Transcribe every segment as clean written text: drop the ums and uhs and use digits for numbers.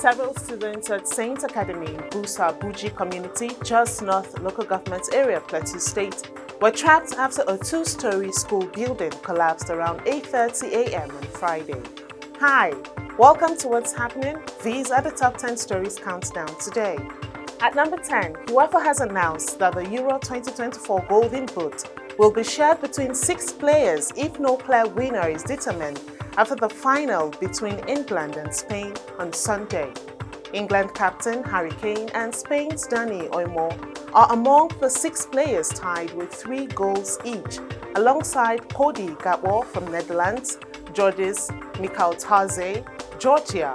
Several students at Saint Academy in Busa Buji community, just north local government area, Plateau State, were trapped after a two-story school building collapsed around 8:30 a.m. on Friday. Hi, welcome to What's Happening. These are the top 10 stories countdown today. At number 10, UEFA has announced that the Euro 2024 Golden Boot will be shared between 6 players if no clear winner is determined after the final between England and Spain on Sunday. England captain Harry Kane and Spain's Dani Olmo are among the 6 players tied with 3 goals each, alongside Cody Gakpo from Netherlands, Georges Mikhail Taze, Georgia,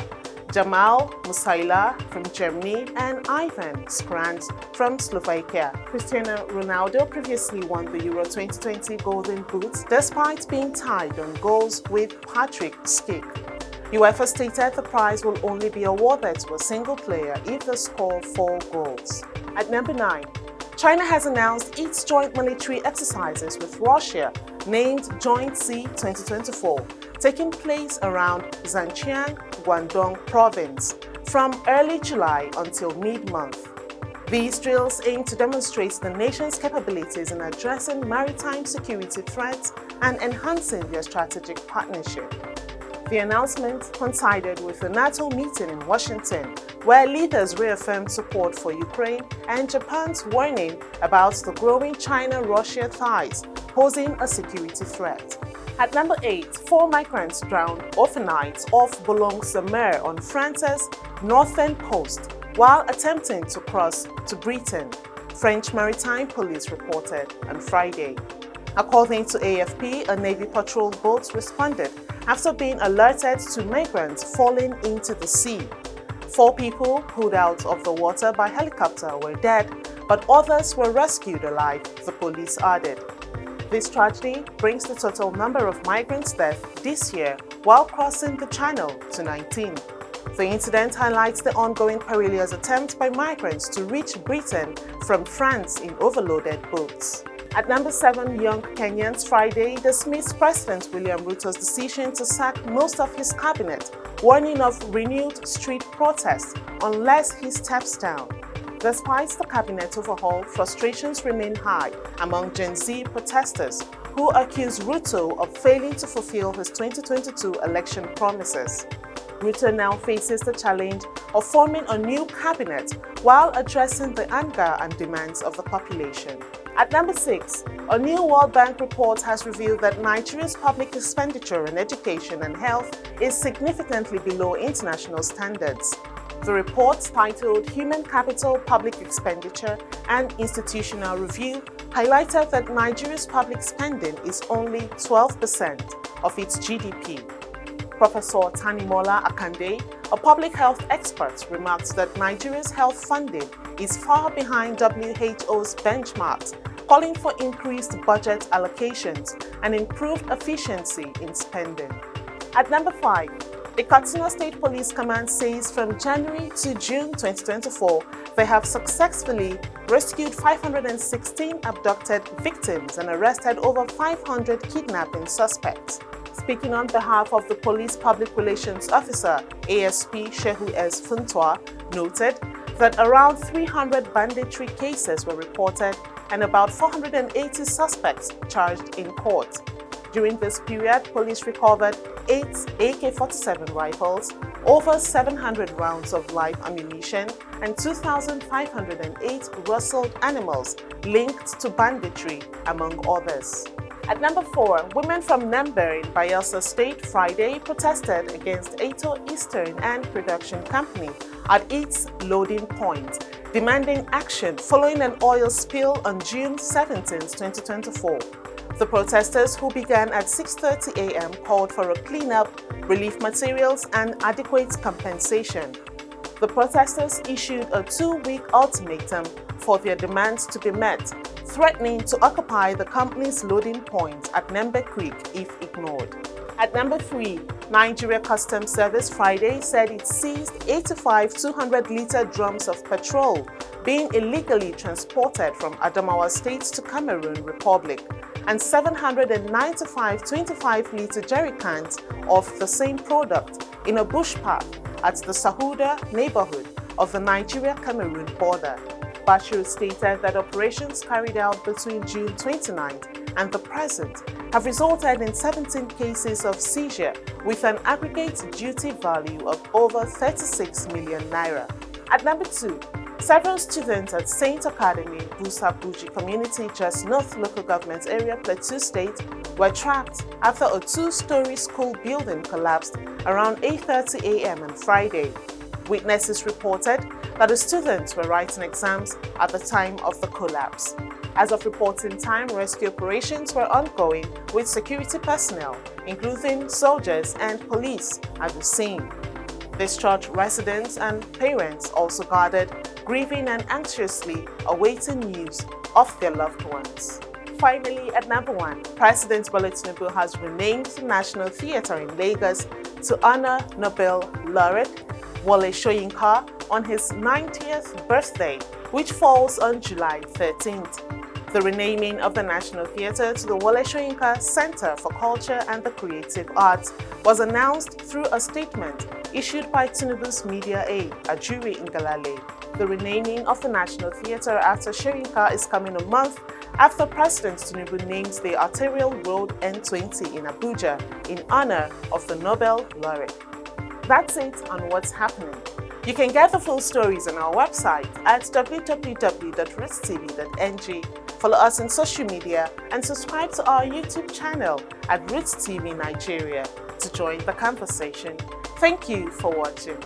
Jamal Musiala from Germany, and Ivan Scranz from Slovakia. Cristiano Ronaldo previously won the Euro 2020 Golden Boot despite being tied on goals with Patrick Schick. UEFA stated the prize will only be awarded to a single player if they score 4 goals. At number 9, China has announced its joint military exercises with Russia, named Joint Sea 2024, taking place around Zhanjiang, Guangdong province, from early July until mid-month. These drills aim to demonstrate the nation's capabilities in addressing maritime security threats and enhancing their strategic partnership. The announcement coincided with the NATO meeting in Washington, where leaders reaffirmed support for Ukraine and Japan's warning about the growing China-Russia ties posing a security threat. At number 8, 4 migrants drowned overnight off Boulogne-sur-Mer on France's northern coast while attempting to cross to Britain, French maritime police reported on Friday. According to AFP, a Navy patrol boat responded after being alerted to migrants falling into the sea. 4 people pulled out of the water by helicopter were dead, but others were rescued alive, the police added. This tragedy brings the total number of migrants' deaths this year while crossing the channel to 19. The incident highlights the ongoing perilous attempt by migrants to reach Britain from France in overloaded boats. At number 7, young Kenyans Friday dismissed President William Ruto's decision to sack most of his cabinet, warning of renewed street protests unless he steps down. Despite the cabinet overhaul, frustrations remain high among Gen Z protesters who accuse Ruto of failing to fulfill his 2022 election promises. Ruto now faces the challenge of forming a new cabinet while addressing the anger and demands of the population. At number 6, a new World Bank report has revealed that Nigeria's public expenditure on education and health is significantly below international standards. The report, titled Human Capital, Public Expenditure and Institutional Review, highlighted that Nigeria's public spending is only 12% of its GDP. Professor Tanimola Akande, a public health expert, remarks that Nigeria's health funding is far behind WHO's benchmarks, calling for increased budget allocations and improved efficiency in spending. At number 5, the Katsina State Police Command says from January to June 2024, they have successfully rescued 516 abducted victims and arrested over 500 kidnapping suspects. Speaking on behalf of the Police Public Relations Officer, ASP Shehu S. Funtua, noted that around 300 banditry cases were reported and about 480 suspects charged in court. During this period, police recovered 8 AK-47 rifles, over 700 rounds of live ammunition, and 2,508 rustled animals linked to banditry, among others. At number 4, women from Niger in Bayelsa State Friday protested against Ato Eastern and Production Company at its loading point, demanding action following an oil spill on June 17, 2024. The protesters, who began at 6:30 a.m., called for a cleanup, relief materials, and adequate compensation. The protesters issued a 2-week ultimatum for their demands to be met, threatening to occupy the company's loading point at Nembe Creek if ignored. At number 3, Nigeria Customs Service Friday said it seized 85 200-liter drums of petrol being illegally transported from Adamawa State to Cameroon Republic, and 795 25-liter jerry cans of the same product in a bush path at the Sahuda neighborhood of the Nigeria-Cameroon border. Bashir stated that operations carried out between June 29th and the present have resulted in 17 cases of seizure with an aggregate duty value of over 36 million naira. At number 2, several students at Saint Academy, Busa-Buji Community, just North Local Government Area, Plateau State, were trapped after a 2-story school building collapsed around 8:30 a.m. on Friday. Witnesses reported that the students were writing exams at the time of the collapse. As of reporting time, rescue operations were ongoing with security personnel, including soldiers and police, at the scene. Discharged residents and parents also gathered, grieving and anxiously awaiting news of their loved ones. Finally, at number 1, President Bola Tinubu has renamed the National Theatre in Lagos to honor Nobel laureate Wole Soyinka on his 90th birthday, which falls on July 13th. The renaming of the National Theatre to the Wole Soyinka Center for Culture and the Creative Arts was announced through a statement issued by Tinubu's media aide, Ajuri Ngalale. The renaming of the National Theatre after Soyinka is coming a month after President Tinubu names the arterial road N20 in Abuja in honor of the Nobel laureate. That's it on what's happening. You can get the full stories on our website at www.rootstv.ng. Follow us on social media and subscribe to our YouTube channel at Roots TV Nigeria to join the conversation. Thank you for watching.